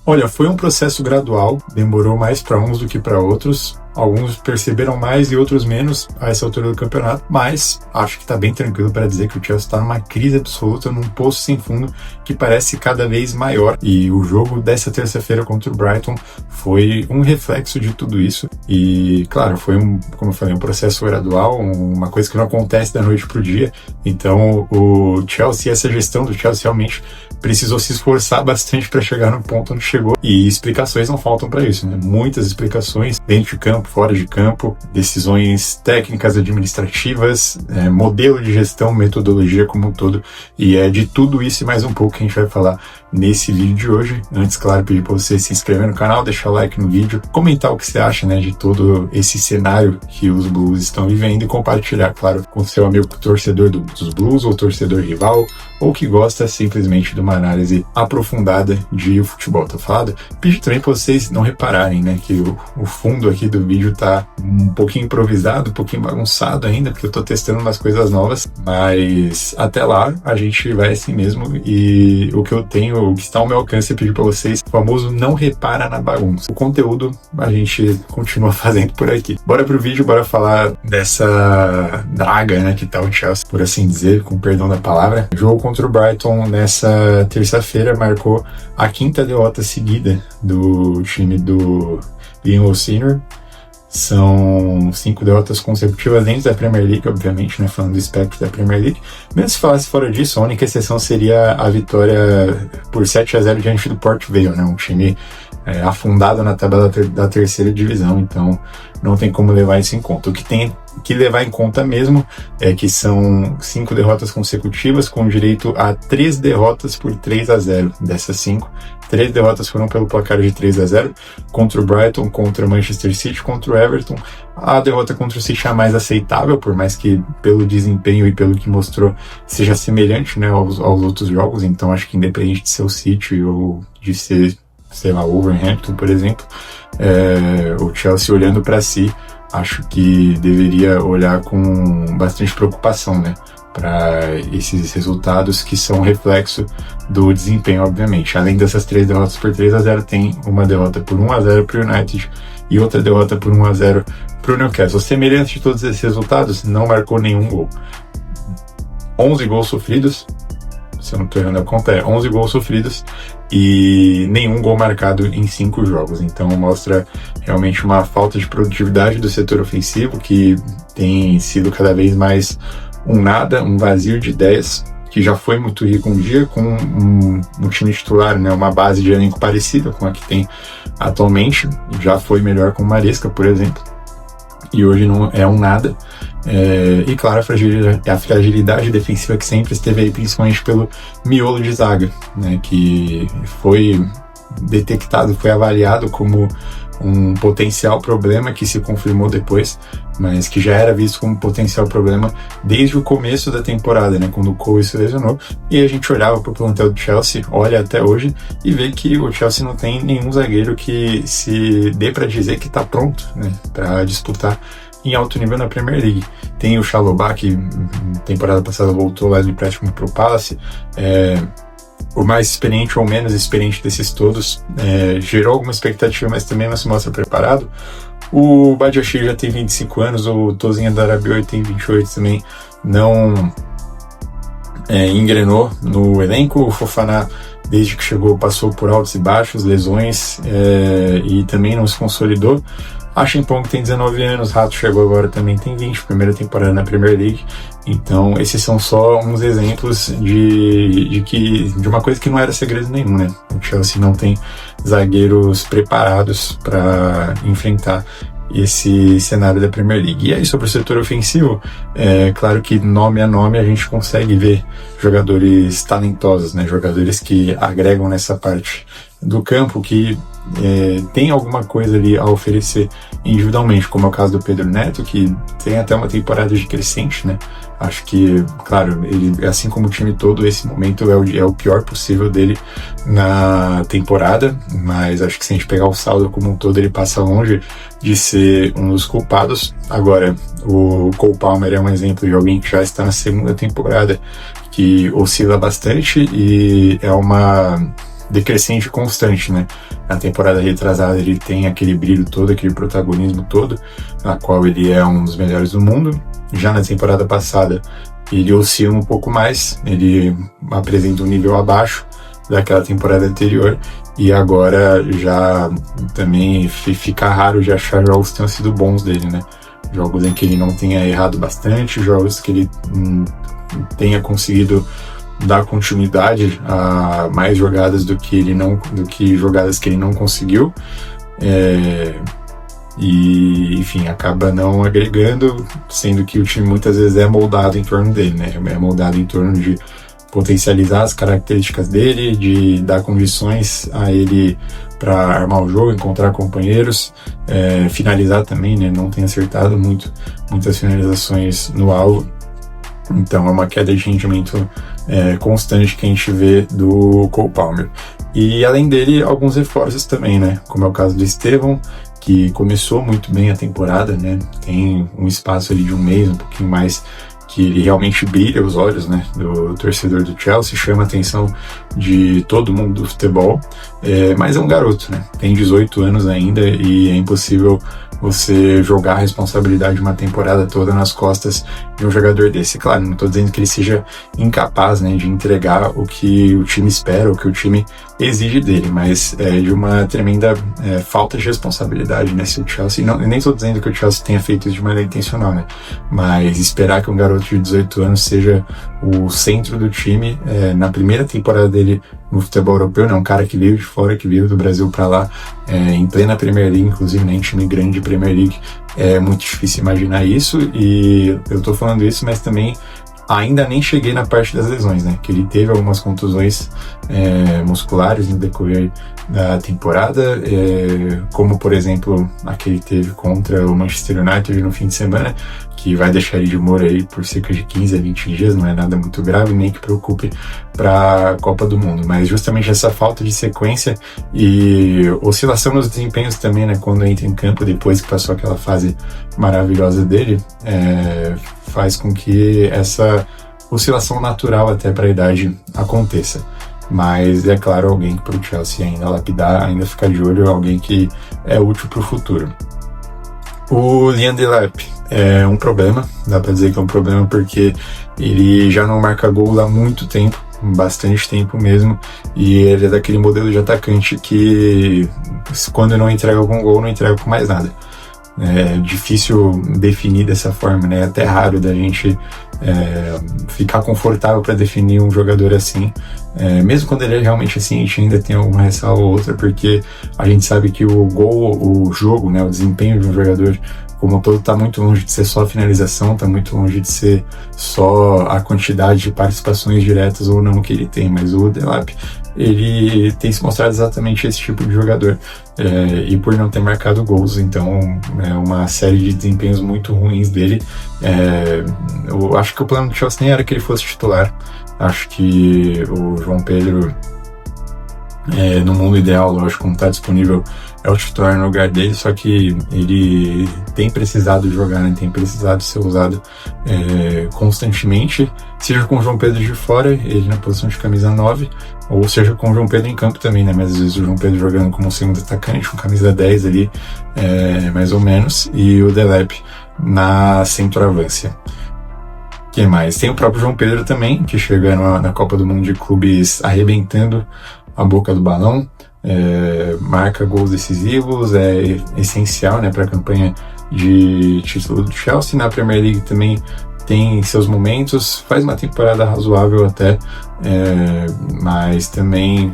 Olha, foi um processo gradual, demorou mais para uns do que para outros. Alguns perceberam mais e outros menos a essa altura do campeonato, mas acho que está bem tranquilo para dizer que o Chelsea está numa crise absoluta, num poço sem fundo que parece cada vez maior. E o jogo dessa terça-feira contra o Brighton foi um reflexo de tudo isso. E, claro, foi como eu falei, um processo gradual, uma coisa que não acontece da noite para o dia. Então, o Chelsea, essa gestão do Chelsea realmente precisou se esforçar bastante para chegar no ponto onde chegou. E explicações não faltam para isso, né? Muitas explicações dentro de campo, fora de campo, decisões técnicas, administrativas, modelo de gestão, metodologia como um todo. E é de tudo isso e mais um pouco que a gente vai falar nesse vídeo de hoje. Antes, claro, pedir para você se inscrever no canal, deixar o like no vídeo, comentar o que você acha, né, de todo esse cenário que os Blues estão vivendo e compartilhar, claro, com seu amigo torcedor dos Blues ou torcedor rival, ou que gosta simplesmente de uma análise aprofundada de futebol. Tá falado? Pedir também para vocês não repararem, né, que o fundo aqui do vídeo tá um pouquinho improvisado, um pouquinho bagunçado ainda, porque eu tô testando umas coisas novas, mas até lá a gente vai assim mesmo. E o que eu tenho, o que está ao meu alcance é pedir para vocês, o famoso não repara na bagunça. O conteúdo a gente continua fazendo por aqui. Bora pro vídeo, bora falar dessa draga, né, que tá o Chelsea, por assim dizer, com perdão da palavra. O jogo contra o Brighton nessa terça-feira marcou a 5ª derrota seguida do time do Ian Senior. São 5 derrotas consecutivas dentro da Premier League, obviamente, né, falando do espectro da Premier League. Mesmo se falasse fora disso, a única exceção seria a vitória por 7-0 diante do Port Vale, né, um time afundado na tabela da terceira divisão, então não tem como levar isso em conta. O que tem que levar em conta mesmo é que são 5 derrotas consecutivas, com direito a 3 derrotas por 3-0. Dessas 5, 3 derrotas foram pelo placar de 3-0, contra o Brighton, contra o Manchester City, contra o Everton. A derrota contra o City é a mais aceitável, por mais que pelo desempenho e pelo que mostrou seja semelhante, né, aos outros jogos. Então acho que independente de ser o City ou de ser, sei lá, o Wolverhampton, por exemplo, o Chelsea olhando para si, acho que deveria olhar com bastante preocupação, né, para esses resultados que são reflexo do desempenho, obviamente. Além dessas 3 derrotas por 3-0, tem uma derrota por 1-0 para o United e outra derrota por 1-0 para o Newcastle. Semelhante de todos esses resultados, não marcou nenhum gol. 11 gols sofridos, se eu não estou errando a conta, 11 gols sofridos e nenhum gol marcado em 5 jogos. Então mostra realmente uma falta de produtividade do setor ofensivo, que tem sido cada vez mais um vazio de ideias, que já foi muito rico um dia com um time titular, né, uma base de elenco parecida com a que tem atualmente. Já foi melhor com o Maresca, por exemplo, e hoje não é um nada. E claro, a fragilidade defensiva que sempre esteve aí, principalmente pelo miolo de zaga, né, que foi detectado, foi avaliado como um potencial problema, que se confirmou depois, mas que já era visto como potencial problema desde o começo da temporada, né, quando o Cole se lesionou. E a gente olhava para o plantel do Chelsea, olha até hoje, e vê que o Chelsea não tem nenhum zagueiro que se dê para dizer que está pronto, né, para disputar em alto nível na Premier League. Tem o Chalobah, que temporada passada voltou lá de empréstimo para o Palace, o mais experiente ou menos experiente desses todos, gerou alguma expectativa, mas também não se mostra preparado. O Badiashile já tem 25 anos, o Tosinho da Rabiot tem 28 também, não engrenou no elenco. O Fofana, desde que chegou, passou por altos e baixos, lesões, e também não se consolidou. A Chimpong tem 19 anos, Rato chegou agora, também tem 20, primeira temporada na Premier League. Então esses são só uns exemplos de uma coisa que não era segredo nenhum, né? O Chelsea não tem zagueiros preparados para enfrentar esse cenário da Premier League. E aí, sobre o setor ofensivo, claro que nome a nome a gente consegue ver jogadores talentosos, né? Jogadores que agregam nessa parte do campo, que tem alguma coisa ali a oferecer individualmente, como é o caso do Pedro Neto, que tem até uma temporada de crescente, né? Acho que, claro, ele, assim como o time todo, esse momento é o pior possível dele na temporada, mas acho que se a gente pegar o saldo como um todo, ele passa longe de ser um dos culpados. Agora, o Cole Palmer é um exemplo de alguém que já está na segunda temporada, que oscila bastante, e é uma decrescente constante, né? Na temporada retrasada ele tem aquele brilho todo, aquele protagonismo todo, na qual ele é um dos melhores do mundo. Já na temporada passada ele oscila um pouco mais, ele apresenta um nível abaixo daquela temporada anterior, e agora já também fica raro de achar jogos que tenham sido bons dele, né? Jogos em que ele não tenha errado bastante, jogos que ele tenha conseguido dar continuidade a mais jogadas do que jogadas que ele não conseguiu, e enfim, acaba não agregando, sendo que o time muitas vezes é moldado em torno dele, né? É moldado em torno de potencializar as características dele, de dar condições a ele para armar o jogo, encontrar companheiros, finalizar também, né? Não tem acertado muitas finalizações no alvo, então é uma queda de rendimento constante que a gente vê do Cole Palmer. E além dele, alguns reforços também, né? Como é o caso do Estevão, que começou muito bem a temporada, né? Tem um espaço ali de um mês, um pouquinho mais, que ele realmente brilha os olhos, né, do torcedor do Chelsea, chama a atenção de todo mundo do futebol, mas é um garoto, né? Tem 18 anos ainda e é impossível você jogar a responsabilidade de uma temporada toda nas costas de um jogador desse. Claro, não estou dizendo que ele seja incapaz, né, de entregar o que o time espera, o que o time exige dele, mas de uma tremenda falta de responsabilidade, né? Se o Chelsea, não, nem estou dizendo que o Chelsea tenha feito isso de maneira intencional, né? Mas esperar que um garoto de 18 anos seja o centro do time na primeira temporada dele no futebol europeu, né? Um cara que veio de fora, que veio do Brasil para lá, em plena Premier League, inclusive, né? Em time grande de Premier League, é muito difícil imaginar isso, e eu tô falando isso, mas também ainda nem cheguei na parte das lesões, né? Que ele teve algumas contusões musculares no decorrer da temporada, como por exemplo a que ele teve contra o Manchester United no fim de semana, que vai deixar ele de molho aí por cerca de 15 a 20 dias, não é nada muito grave, nem que preocupe para a Copa do Mundo, mas justamente essa falta de sequência e oscilação nos desempenhos também, né, quando entra em campo depois que passou aquela fase maravilhosa dele, faz com que essa oscilação natural até para a idade aconteça. Mas é claro, alguém que para o Chelsea ainda lapidar, ainda ficar de olho, alguém que é útil para o futuro. O Liam Delap é um problema, dá para dizer que é um problema porque ele já não marca gol há muito tempo, bastante tempo mesmo, e ele é daquele modelo de atacante que quando não entrega algum gol, não entrega com mais nada. É difícil definir dessa forma, né? É até raro da gente ficar confortável para definir um jogador assim, mesmo quando ele é realmente assim, a gente ainda tem alguma ressalva ou outra, porque a gente sabe que o gol, o jogo, né, o desempenho de um jogador como um todo está muito longe de ser só a finalização, está muito longe de ser só a quantidade de participações diretas ou não que ele tem, mas o Delap, ele tem se mostrado exatamente esse tipo de jogador, e por não ter marcado gols, então é uma série de desempenhos muito ruins dele. Eu acho que o plano do Chelsea nem era que ele fosse titular, acho que o João Pedro, no mundo ideal, lógico, como está disponível, é o titular no lugar dele, só que ele tem precisado jogar, né? Tem precisado ser usado constantemente, seja com o João Pedro de fora, ele na posição de camisa 9, ou seja com o João Pedro em campo também, né? Mas às vezes o João Pedro jogando como segundo atacante, com camisa 10 ali, mais ou menos, e o Delap na centroavância. Que mais? Tem o próprio João Pedro também, que chega na Copa do Mundo de Clubes arrebentando a boca do balão, marca gols decisivos, é essencial, né, para a campanha de título do Chelsea. Na Premier League também tem seus momentos, faz uma temporada razoável até, mas também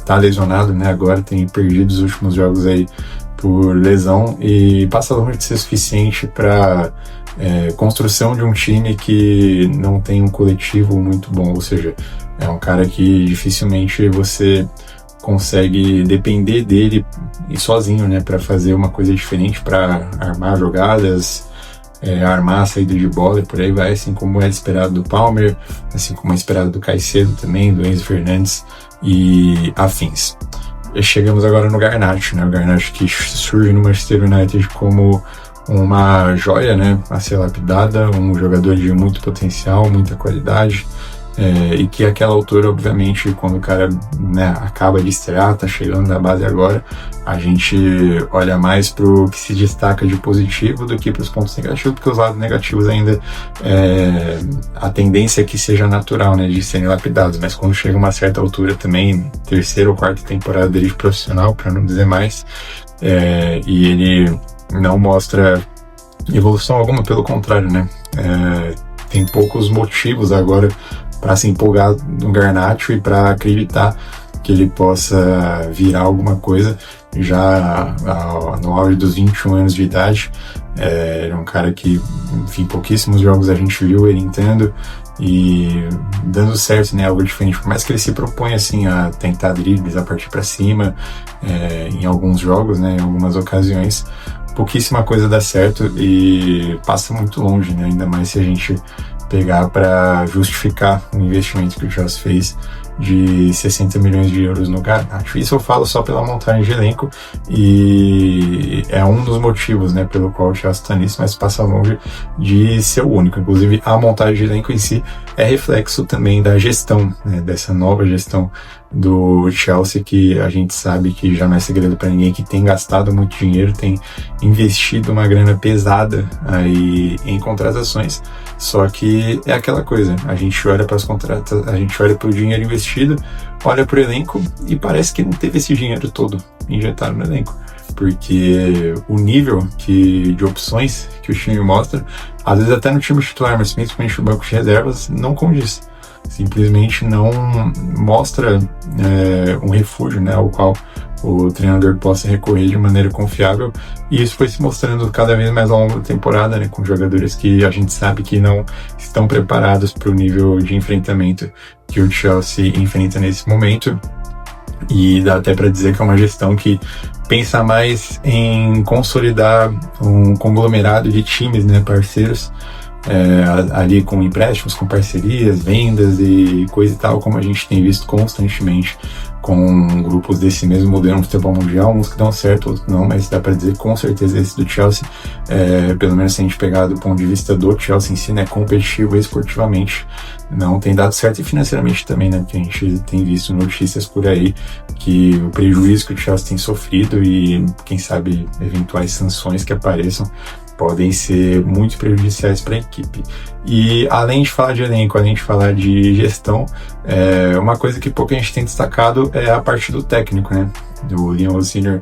tá lesionado, né, agora tem perdido os últimos jogos aí por lesão e passa longe de ser suficiente para construção de um time que não tem um coletivo muito bom, ou seja, é um cara que dificilmente você consegue depender dele e sozinho, né, para fazer uma coisa diferente, para armar jogadas, armar a saída de bola e por aí vai, assim como é esperado do Palmer, assim como é esperado do Caicedo também, do Enzo Fernandes e afins. Chegamos agora no Garnacho, né, o Garnacho que surge no Manchester United como uma joia, né, a ser lapidada, um jogador de muito potencial, muita qualidade, e que aquela altura, obviamente, quando o cara, né, acaba de estrear, tá chegando na base agora, a gente olha mais pro que se destaca de positivo do que pros pontos negativos, porque os lados negativos ainda a tendência é que seja natural, né, de serem lapidados, mas quando chega uma certa altura também, terceira ou quarta temporada dele de profissional, para não dizer mais, e ele não mostra evolução alguma, pelo contrário, né, tem poucos motivos agora para se empolgar no Garnacho e para acreditar que ele possa virar alguma coisa já no auge dos 21 anos de idade. É um cara que, enfim, pouquíssimos jogos a gente viu ele entrando e dando certo, né, algo diferente. Por mais que ele se propõe assim a tentar dribles, a partir para cima, em alguns jogos, né, em algumas ocasiões, pouquíssima coisa dá certo e passa muito longe, né, ainda mais se a gente pegar para justificar o investimento que o Chelsea fez de 60 milhões de euros no Garnacho. Isso eu falo só pela montagem de elenco e é um dos motivos, né, pelo qual o Chelsea está nisso, mas passa longe de ser o único. Inclusive, a montagem de elenco em si é reflexo também da gestão, né, dessa nova gestão do Chelsea, que a gente sabe que já não é segredo para ninguém, que tem gastado muito dinheiro, tem investido uma grana pesada aí em contratações. Só que é aquela coisa, a gente olha para as contratações, a gente olha para o dinheiro investido, olha para o elenco e parece que não teve esse dinheiro todo injetado no elenco, porque o nível de opções que o time mostra, às vezes até no time titular, mas principalmente no banco de reservas, não condiz. Simplesmente não mostra um refúgio, né, ao qual o treinador possa recorrer de maneira confiável, e isso foi se mostrando cada vez mais ao longo da temporada, né, com jogadores que a gente sabe que não estão preparados para o nível de enfrentamento que o Chelsea enfrenta nesse momento, e dá até para dizer que é uma gestão que pensa mais em consolidar um conglomerado de times, né, parceiros, ali com empréstimos, com parcerias, vendas e coisa e tal, como a gente tem visto constantemente com grupos desse mesmo modelo no futebol mundial, uns que dão certo, outros não, mas dá para dizer com certeza esse do Chelsea, pelo menos se a gente pegar do ponto de vista do Chelsea em si, né, competitivo e esportivamente, não tem dado certo, e financeiramente também, né, porque a gente tem visto notícias por aí que o prejuízo que o Chelsea tem sofrido e, quem sabe, eventuais sanções que apareçam podem ser muito prejudiciais para a equipe. E além de falar de elenco, além de falar de gestão, uma coisa que pouca gente tem destacado é a parte do técnico, né? O Liam Rosenior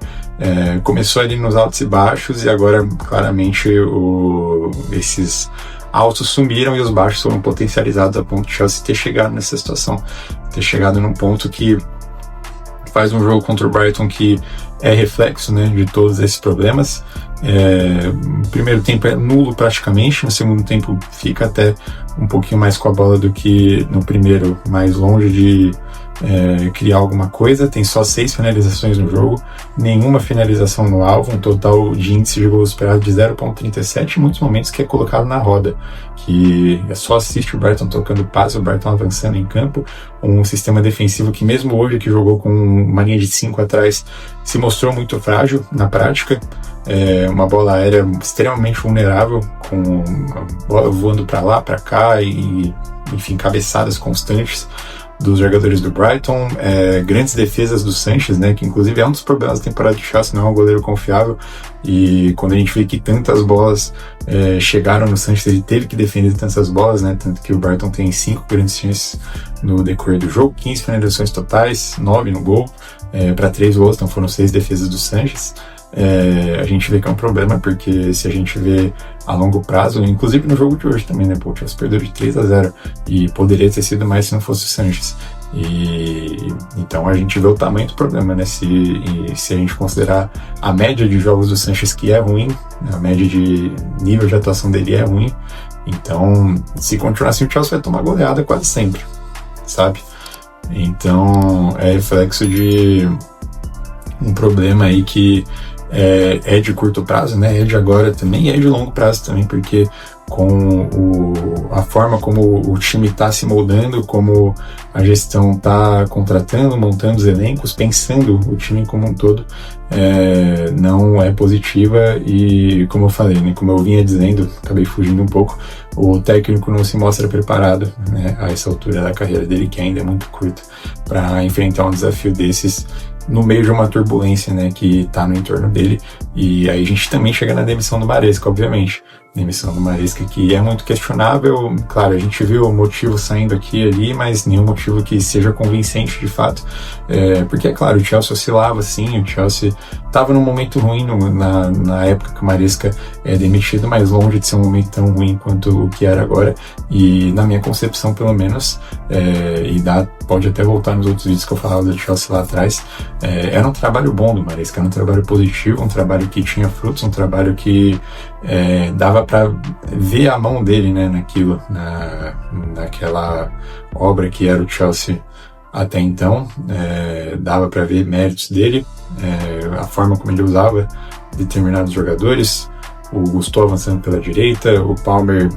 começou ali nos altos e baixos, e agora claramente esses altos sumiram e os baixos foram potencializados a ponto de Chelsea ter chegado nessa situação, ter chegado num ponto que faz um jogo contra o Brighton que é reflexo, né, de todos esses problemas. O primeiro tempo é nulo praticamente, no segundo tempo fica até um pouquinho mais com a bola do que no primeiro, mais longe de criar alguma coisa. Tem só 6 finalizações no jogo, nenhuma finalização no alvo, um total de índice de gols esperados de 0,37, em muitos momentos que é colocado na roda, que só assiste o Brighton tocando passe, o Brighton avançando em campo, um sistema defensivo que mesmo hoje, que jogou com uma linha de 5 atrás, se mostrou muito frágil na prática, uma bola aérea extremamente vulnerável, com a bola voando para lá, para cá e, enfim, cabeçadas constantes dos jogadores do Brighton, grandes defesas do Sanches, né, que inclusive é um dos problemas da temporada de Chelsea, não é um goleiro confiável, e quando a gente vê que tantas bolas chegaram no Sanches, ele teve que defender tantas bolas, né, tanto que o Brighton tem 5 grandes chances no decorrer do jogo, 15 finalizações totais, 9 no gol, para 3 gols, então foram 6 defesas do Sanches. A gente vê que é um problema, porque se a gente vê a longo prazo, inclusive no jogo de hoje também, né, o Chelsea perdeu de 3-0 e poderia ter sido mais se não fosse o Sanches. E então a gente vê o tamanho do problema, né, se a gente considerar a média de jogos do Sanches, que é ruim, a média de nível de atuação dele é ruim, então se continuar assim o Chelsea vai tomar goleada quase sempre, sabe? Então é reflexo de um problema aí que é de curto prazo, né? É de agora também e é de longo prazo também, porque com a forma como o time está se moldando, como a gestão está contratando, montando os elencos, pensando o time como um todo, não é positiva. E como eu falei, né, como eu vinha dizendo, acabei fugindo um pouco, o técnico não se mostra preparado, né, a essa altura da carreira dele, que ainda é muito curta, para enfrentar um desafio desses no meio de uma turbulência, né, que está no entorno dele. E aí a gente também chega na demissão do Maresca, obviamente. Demissão do Maresca, que é muito questionável. Claro, a gente viu o motivo saindo aqui e ali, mas nenhum motivo que seja convincente de fato. Porque, é claro, o Chelsea oscilava, sim, o Chelsea estava num momento ruim na época que o Maresca é demitido, mas longe de ser um momento tão ruim quanto o que era agora. E na minha concepção, pelo menos, pode até voltar nos outros vídeos que eu falava do Chelsea lá atrás, era um trabalho bom do Maresca, era um trabalho positivo, um trabalho que tinha frutos, um trabalho que dava para ver a mão dele, né, naquela obra que era o Chelsea até então. Dava para ver méritos dele, a forma como ele usava determinados jogadores, o Gusto avançando pela direita, o Palmer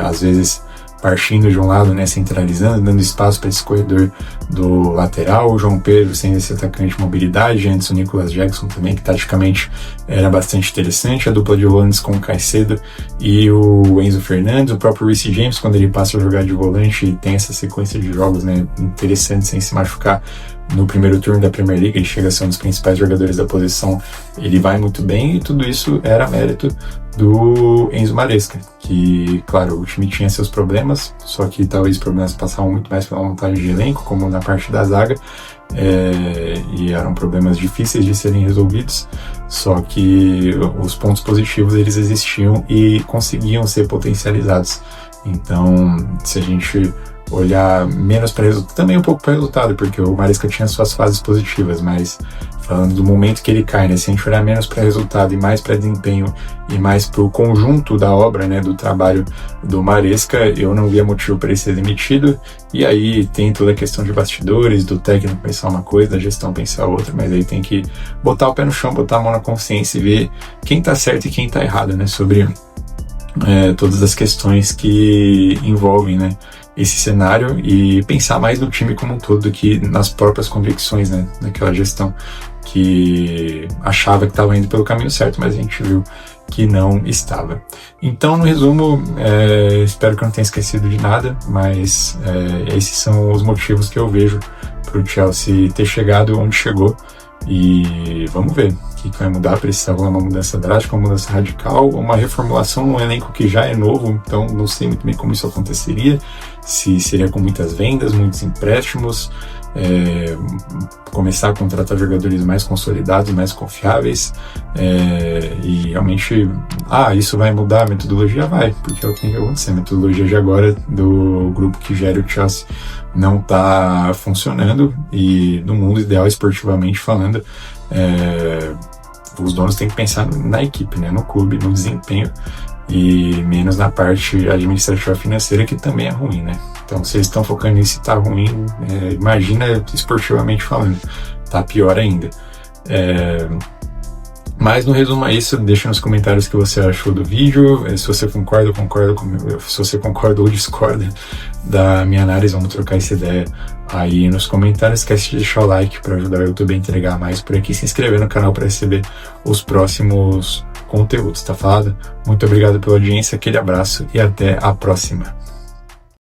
às vezes partindo de um lado, né, centralizando, dando espaço para esse corredor do lateral, o João Pedro sendo esse atacante de mobilidade, antes o Nicolas Jackson também, que taticamente era bastante interessante, a dupla de volantes com o Caicedo e o Enzo Fernandes, o próprio Reece James, quando ele passa a jogar de volante e tem essa sequência de jogos, né, interessantes sem se machucar. No primeiro turno da Premier League, ele chega a ser um dos principais jogadores da posição, ele vai muito bem, e tudo isso era mérito do Enzo Maresca, que, claro, o time tinha seus problemas, só que talvez os problemas passavam muito mais pela montagem de elenco, como na parte da zaga, e eram problemas difíceis de serem resolvidos, só que os pontos positivos eles existiam e conseguiam ser potencializados. Então, se a gente olhar menos para resultado, também um pouco para resultado, porque o Maresca tinha suas fases positivas, mas falando do momento que ele cai, né, se a gente olhar menos para resultado e mais para desempenho e mais para o conjunto da obra, né, do trabalho do Maresca, eu não via motivo para ele ser demitido. E aí tem toda a questão de bastidores, do técnico pensar uma coisa, da gestão pensar outra, mas aí tem que botar o pé no chão, botar a mão na consciência e ver quem tá certo e quem tá errado, né, sobre todas as questões que envolvem, né, esse cenário, e pensar mais no time como um todo do que nas próprias convicções, né, daquela gestão que achava que estava indo pelo caminho certo, mas a gente viu que não estava. Então, no resumo, espero que eu não tenha esquecido de nada, mas esses são os motivos que eu vejo para o Chelsea ter chegado onde chegou. E vamos ver o que vai mudar. Precisa rolar uma mudança drástica, uma mudança radical, uma reformulação num elenco que já é novo, então não sei muito bem como isso aconteceria, se seria com muitas vendas, muitos empréstimos, começar a contratar jogadores mais consolidados, mais confiáveis, e realmente, isso vai mudar a metodologia? Vai, porque é o que tem que acontecer. A metodologia de agora do grupo que gera o Chelsea não está funcionando, e no mundo ideal, esportivamente falando, os donos têm que pensar na equipe, né, no clube, no desempenho, e menos na parte administrativa financeira, que também é ruim, né? Então, se eles estão focando nisso e tá ruim, imagina esportivamente falando, tá pior ainda. Mas no resumo é isso. Deixa nos comentários o que você achou do vídeo, se você concorda comigo, se você concorda ou discorda da minha análise. Vamos trocar essa ideia aí nos comentários. Esquece de deixar o like para ajudar o YouTube a entregar mais por aqui, se inscrever no canal para receber os próximos conteúdos, tá falado? Muito obrigado pela audiência, aquele abraço e até a próxima.